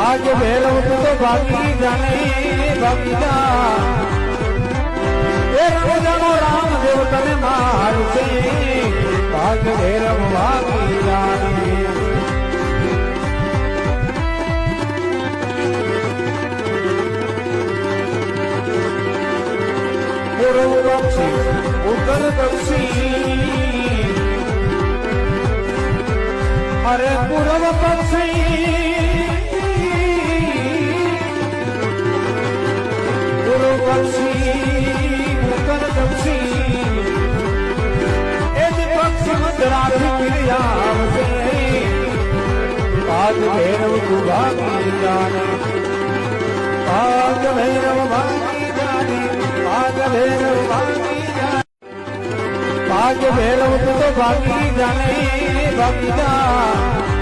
भाग्य भैरव तू तो भागी जाने भागी जा जानो राम देव तने मार से भाग्य भैरव भागी जाने पूर्व पक्षी उत्तर दक्षिण अरे पूर्व पक्षी पूर्व पक्षी उत्तर दक्षिण एक पक्षी मधरात्रि क्रिया आज भैरव तू भागी जाने आज भैरव भागी जाने आज भैरव भागी जाने भाग्य भैरव तू तो भागी जाने भागी जा